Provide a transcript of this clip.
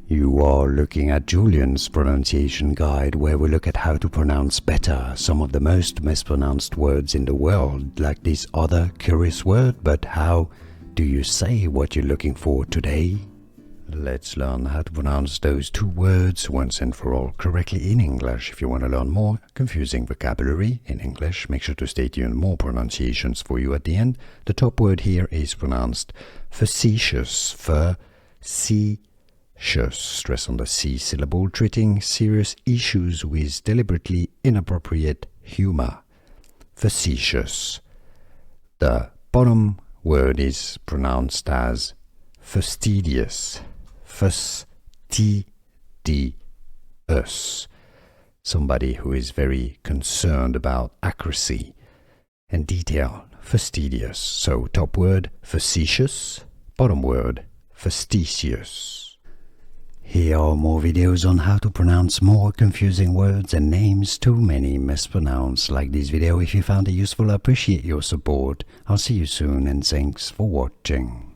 You are looking at Julian's pronunciation guide, where we look at how to pronounce better some of the most mispronounced words in the world, like this other curious word. But how do you say what you're looking for today? Let's learn how to pronounce those two words once and for all correctly in English. If you want to learn more confusing vocabulary in English, make sure to stay tuned. More pronunciations for you at the end. The top word here is pronounced facetious, facetious. Stress on the C syllable, treating serious issues with deliberately inappropriate humor. Facetious. The bottom word is pronounced as fastidious. Fastidious. Somebody who is very concerned about accuracy and detail. Fastidious. So top word facetious, bottom word fastidious. Here are more videos on how to pronounce more confusing words and names too many mispronounced. Like this video if you found it useful. I appreciate your support. I'll see you soon and thanks for watching.